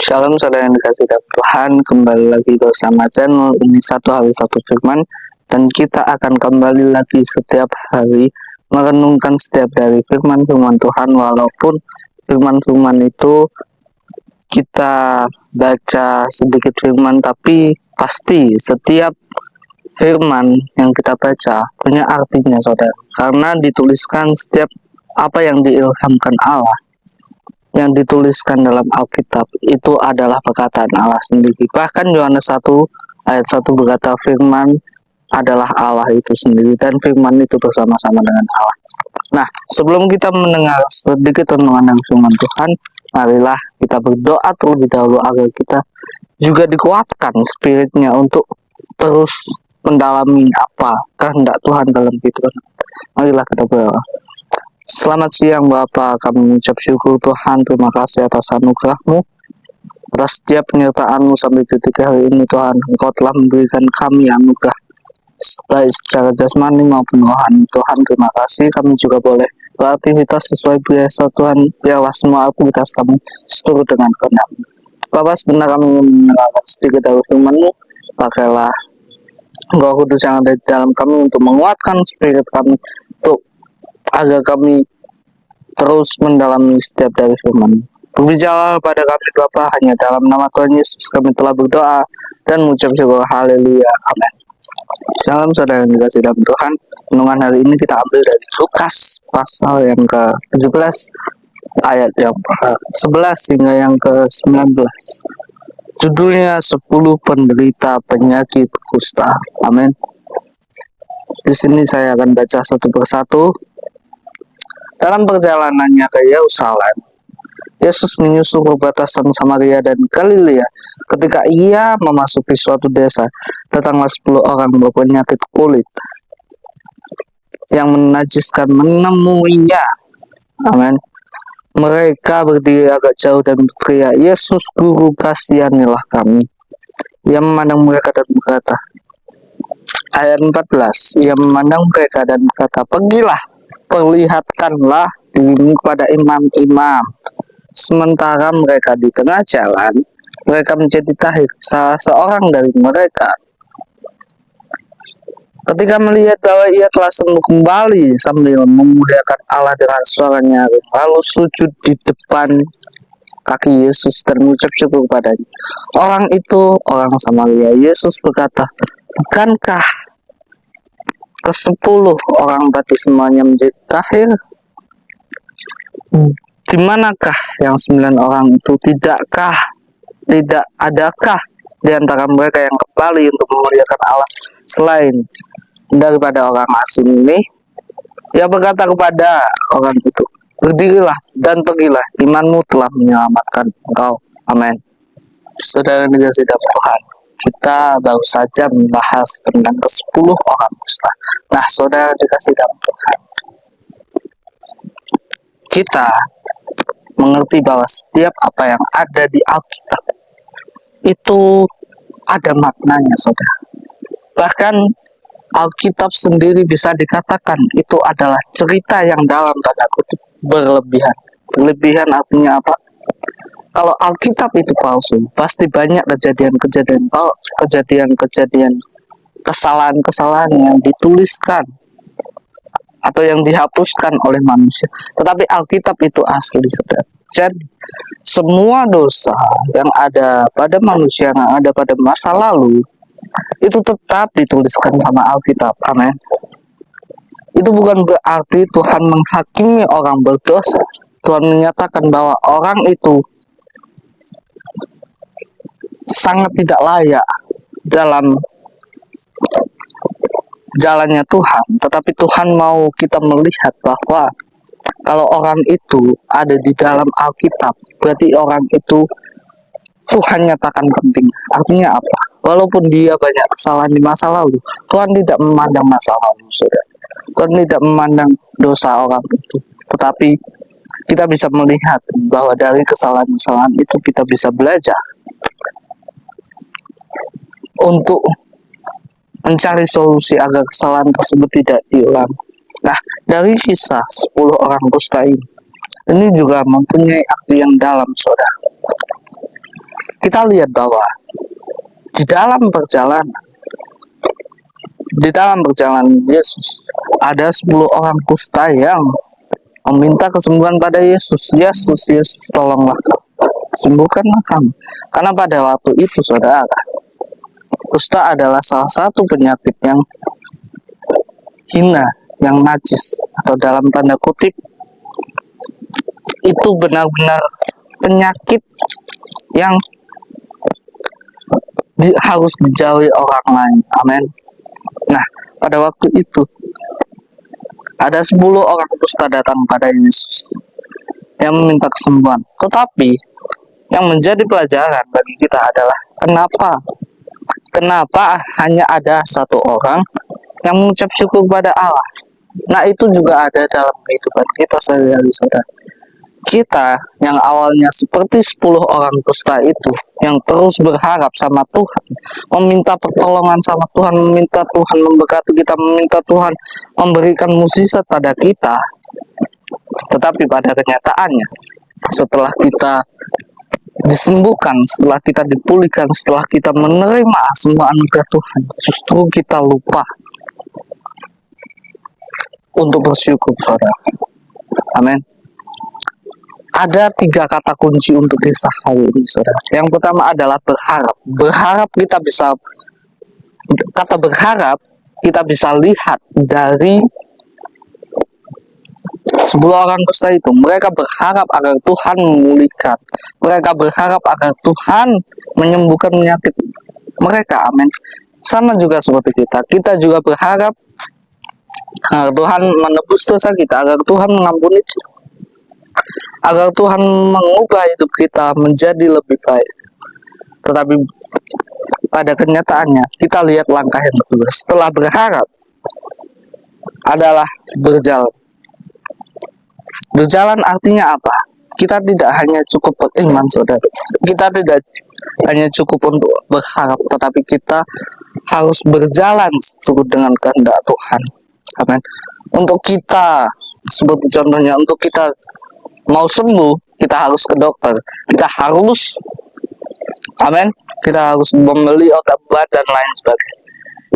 Shalom saudara yang dikasih Tuhan, kembali lagi bersama channel ini Satu Hari Satu Firman, dan kita akan kembali lagi setiap hari merenungkan setiap dari firman-firman Tuhan. Walaupun firman-firman itu kita baca sedikit firman, tapi pasti setiap firman yang kita baca punya artinya saudara, karena dituliskan setiap apa yang diilhamkan Allah, yang dituliskan dalam Alkitab itu adalah perkataan Allah sendiri. Bahkan Yohanes 1 ayat 1 berkata firman adalah Allah itu sendiri, dan firman itu bersama-sama dengan Allah. Nah, sebelum kita mendengar sedikit renungan firman Tuhan, marilah kita berdoa terlebih dahulu agar kita juga dikuatkan spiritnya untuk terus mendalami apa kehendak Tuhan dalam kehidupan. Marilah kita berdoa. Selamat siang Bapa, kami mengucap syukur Tuhan, terima kasih atas anugerah-Mu, atas setiap penyertaan-Mu sampai detik hari ini Tuhan. Engkau telah memberikan kami anugerah baik secara jasmani maupun rohani Tuhan. Terima kasih, kami juga boleh beraktivitas sesuai biasa Tuhan. Biarlah semua aktivitas kami seturut dengan kehendak-Mu. Bapa, sebenarnya kami mendengarkan sedikit dari firman-Mu, pakailah Roh Kudus yang ada di dalam kami untuk menguatkan spirit kami, untuk agar kami terus mendalami setiap dari firman. Berbicara pada kami Bapa, hanya dalam nama Tuhan Yesus kami telah berdoa dan mengucap syukur. Haleluya, amin. Shalom saudara yang dikasih dalam Tuhan. Renungan hari ini kita ambil dari Lukas pasal yang ke-17 ayat yang ke-11 hingga yang ke-19. Judulnya 10 penderita penyakit kusta. Amin. Di sini saya akan baca satu persatu. Dalam perjalanannya ke Yerusalem, Yesus menyusul perbatasan Samaria dan Galilea. Ketika ia memasuki suatu desa, datanglah 10 orang berpenyakit kulit yang menajiskan menemuinya. Amin. Mereka berdiri agak jauh dan berteriak, "Yesus, Guru, kasihanilah kami." Ia memandang mereka dan berkata, ayat 14, ia memandang mereka dan berkata, "Pergilah, perlihatkanlah dirimu kepada imam-imam." Sementara mereka di tengah jalan, mereka menjadi tahir. Salah seorang dari mereka, ketika melihat bahwa ia telah sembuh, kembali sambil memuliakan Allah dengan suara nyaring, lalu sujud di depan kaki Yesus dan mengucap syukur kepadanya. Orang itu orang Samaria. Yesus berkata, "Bukankah ke-10 orang tadi semuanya menjadi tahir? Di manakah yang 9 orang itu? Tidak adakah di antara mereka yang kembali untuk memuliakan Allah selain daripada orang asing ini?" Ia berkata kepada orang itu, "Berdirilah dan pergilah, imanmu telah menyelamatkan engkau." Amin. Saudara yang dikasihi Tuhan, kita baru saja membahas tentang ke-10 orang kusta. Nah, saudara dikasih dalam Tuhan, kita mengerti bahwa setiap apa yang ada di Alkitab itu ada maknanya, saudara. Bahkan Alkitab sendiri bisa dikatakan itu adalah cerita yang dalam tanda kutip berlebihan. Berlebihan artinya apa? Kalau Alkitab itu palsu, pasti banyak kejadian-kejadian kesalahan-kesalahan yang dituliskan atau yang dihapuskan oleh manusia. Tetapi Alkitab itu asli, saudara. Jadi semua dosa yang ada pada manusia, yang ada pada masa lalu, itu tetap dituliskan sama Alkitab. Amin. Itu bukan berarti Tuhan menghakimi orang berdosa. Tuhan menyatakan bahwa orang itu sangat tidak layak dalam jalannya Tuhan, tetapi Tuhan mau kita melihat bahwa kalau orang itu ada di dalam Alkitab, berarti orang itu Tuhan nyatakan penting. Artinya apa? Walaupun dia banyak kesalahan di masa lalu, Tuhan tidak memandang masa lalu, saudara. Tuhan tidak memandang dosa orang itu, tetapi kita bisa melihat bahwa dari kesalahan-kesalahan itu kita bisa belajar untuk mencari solusi agar kesalahan tersebut tidak diulang. Nah, dari kisah 10 orang kusta ini juga mempunyai arti yang dalam, saudara. kita lihat bahwa di dalam perjalanan Yesus, ada 10 orang kusta yang meminta kesembuhan pada Yesus. Yesus, tolonglah, sembuhkanlah kami. Karena pada waktu itu, saudara, kusta adalah salah satu penyakit yang hina, yang najis, atau dalam tanda kutip, itu benar-benar penyakit yang harus dijauhi orang lain. Amin. Nah, pada waktu itu ada 10 orang kusta datang pada Yesus yang meminta kesembuhan. Tetapi yang menjadi pelajaran bagi kita adalah kenapa hanya ada 1 orang yang mengucap syukur pada Allah. Nah, itu juga ada dalam kehidupan kita sehari-hari, saudara. Kita yang awalnya seperti 10 orang kusta itu, yang terus berharap sama Tuhan, meminta pertolongan sama Tuhan, meminta Tuhan memberkati kita, meminta Tuhan memberikan mukjizat pada kita. Tetapi pada kenyataannya, setelah kita disembuhkan, setelah kita dipulihkan, setelah kita menerima semua anugerah Tuhan, justru kita lupa untuk bersyukur, saudara. Amin. Ada 3 kata kunci untuk kisah hari ini, saudara. Yang pertama adalah berharap. Kata berharap kita bisa lihat dari 10 orang kusta itu. Mereka berharap agar Tuhan memulihkan. Mereka berharap agar Tuhan menyembuhkan penyakit mereka. Amin. Sama juga seperti kita. Kita juga berharap agar Tuhan menebus dosa kita, agar Tuhan mengampuni, agar Tuhan mengubah hidup kita menjadi lebih baik. Tetapi pada kenyataannya, kita lihat langkah yang kedua. Setelah berharap adalah berjalan. Berjalan artinya apa? Kita tidak hanya cukup beriman, saudara. Kita tidak hanya cukup untuk berharap, tetapi kita harus berjalan sesuai dengan kehendak Tuhan. Amin. Untuk kita, seperti contohnya, untuk kita mau sembuh, kita harus ke dokter. Kita harus, amin, kita harus membeli obat dan lain sebagainya.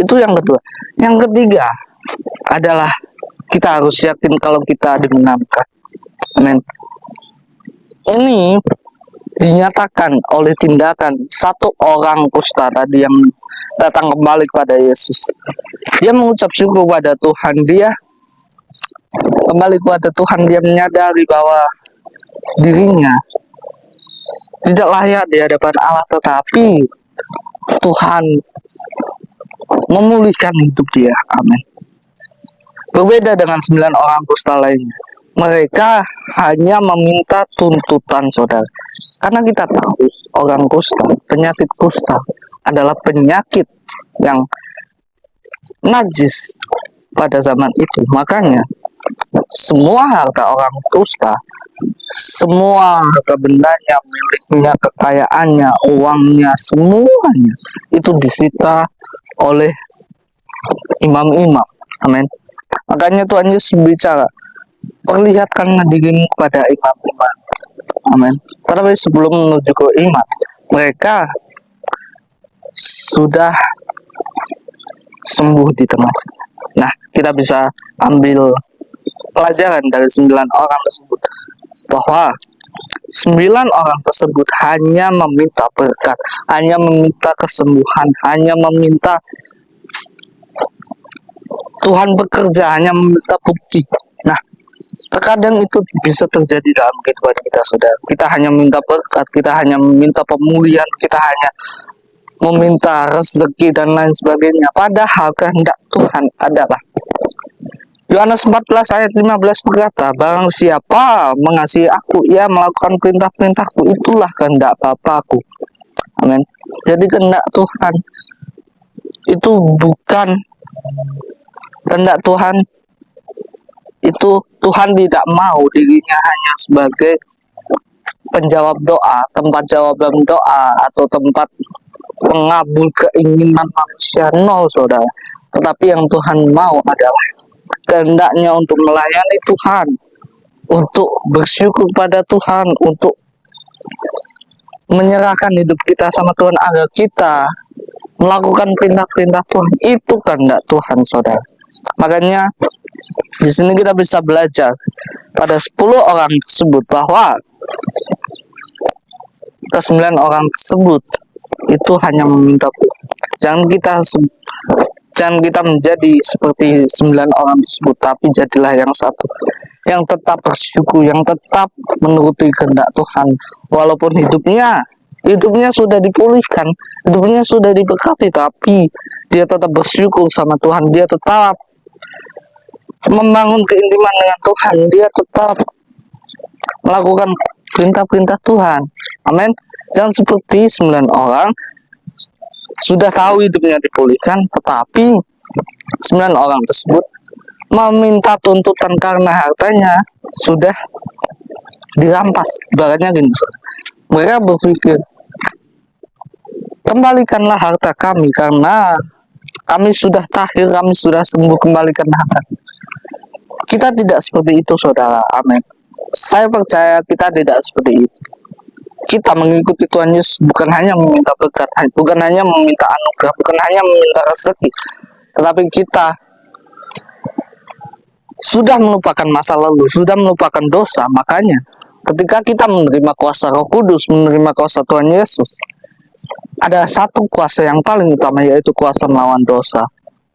Itu yang kedua. Yang ketiga adalah kita harus yakin kalau kita dimenangkan. Amin. Ini dinyatakan oleh tindakan 1 orang kusta tadi yang datang kembali kepada Yesus. Dia mengucap syukur pada Tuhan. Dia kembali kepada Tuhan. Dia menyadari bahwa dirinya tidak layak di hadapan Allah, tetapi Tuhan memulihkan hidup dia. Amin. Berbeda dengan 9 orang kusta lainnya. Mereka hanya meminta tuntutan, saudara. Karena kita tahu orang kusta, penyakit kusta adalah penyakit yang najis pada zaman itu. Makanya semua harta orang kusta, semua harta bendanya, miliknya, kekayaannya, uangnya, semuanya itu disita oleh imam-imam. Amin. Makanya Tuhan Yesus bicara, perlihatkanlah dirimu kepada imam-imam. Amin. Tetapi sebelum menuju ke imam, mereka sudah sembuh di tengah. Nah, kita bisa ambil pelajaran dari 9 orang tersebut, bahwa 9 orang tersebut hanya meminta berkat, hanya meminta kesembuhan, hanya meminta Tuhan bekerja, hanya meminta bukti. Nah, terkadang itu bisa terjadi dalam kehidupan kita, saudara. Kita hanya minta berkat, kita hanya meminta pemulihan, kita hanya meminta rezeki dan lain sebagainya. Padahal kehendak Tuhan adalah, Yohanes 14 ayat 15 berkata, barang siapa mengasihi aku, ia melakukan perintah-perintahku, itulah kehendak Bapa-Ku. Amin. Jadi kehendak Tuhan itu bukan kehendak Tuhan itu, Tuhan tidak mau dirinya hanya sebagai penjawab doa, tempat jawaban doa, atau tempat pengabul keinginan manusia. No, saudara. Tetapi yang Tuhan mau adalah kehendaknya untuk melayani Tuhan, untuk bersyukur pada Tuhan, untuk menyerahkan hidup kita sama Tuhan agar kita melakukan perintah-perintah Tuhan. Itu kehendak Tuhan, saudara. Makanya di sini kita bisa belajar pada 10 orang tersebut bahwa ke-9 orang tersebut itu hanya meminta Tuhan. Jangan kita menjadi seperti 9 orang tersebut, tapi jadilah yang satu, yang tetap bersyukur, yang tetap menuruti kehendak Tuhan, walaupun hidupnya sudah dipulihkan, hidupnya sudah diberkati, tapi dia tetap bersyukur sama Tuhan, dia tetap membangun keintiman dengan Tuhan, dia tetap melakukan perintah-perintah Tuhan. Amin. Jangan seperti 9 orang sudah tahu hidupnya dipulihkan, tetapi 9 orang tersebut meminta tuntutan karena hartanya sudah dirampas. Ibaratnya gini, mereka berpikir, kembalikanlah harta kami karena kami sudah tahir, kami sudah sembuh, kembalikan harta. Kita tidak seperti itu, saudara. Amin. Saya percaya kita tidak seperti itu. Kita mengikuti Tuhan Yesus bukan hanya meminta berkat, bukan hanya meminta anugerah, bukan hanya meminta rezeki, tetapi kita sudah melupakan masa lalu, sudah melupakan dosa. Makanya ketika kita menerima kuasa Roh Kudus, menerima kuasa Tuhan Yesus, ada satu kuasa yang paling utama, yaitu kuasa melawan dosa.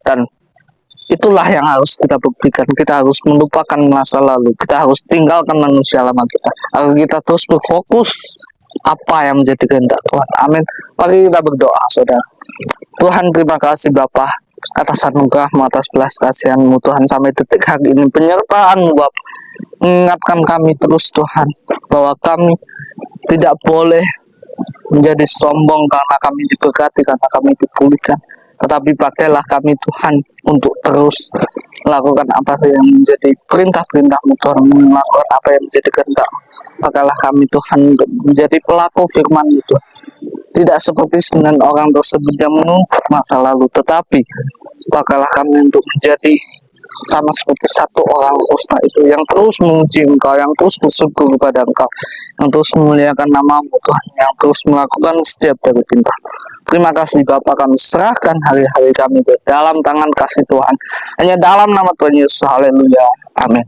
Dan itulah yang harus kita buktikan. Kita harus melupakan masa lalu, kita harus tinggalkan manusia lama kita, agar kita terus berfokus apa yang menjadi kehendak Tuhan. Amin. Mari kita berdoa, saudara. Tuhan, terima kasih Bapa atas anugerah-Mu, atas belas kasihan-Mu Tuhan, sampai detik hari ini penyertaan-Mu Bapa mengingatkan kami terus Tuhan, bahwa kami tidak boleh menjadi sombong karena kami diberkati, karena kami dipulihkan, tetapi pakailah kami Tuhan untuk terus melakukan apa yang menjadi perintah-perintah-Mu Tuhan, melakukan apa yang menjadi kehendak-Mu. Pakailah kami Tuhan untuk menjadi pelaku firman itu, tidak seperti 9 orang tersebut yang menuntut masa lalu, tetapi pakailah kami untuk menjadi sama seperti satu orang kusta itu, yang terus memuji Engkau, yang terus bersyukur kepada Engkau, yang terus memuliakan nama-Mu Tuhan, yang terus melakukan setiap dari perintah. Terima kasih Bapa, kami serahkan hari-hari kami ke dalam tangan kasih Tuhan, hanya dalam nama Tuhan Yesus. Haleluya. Amin.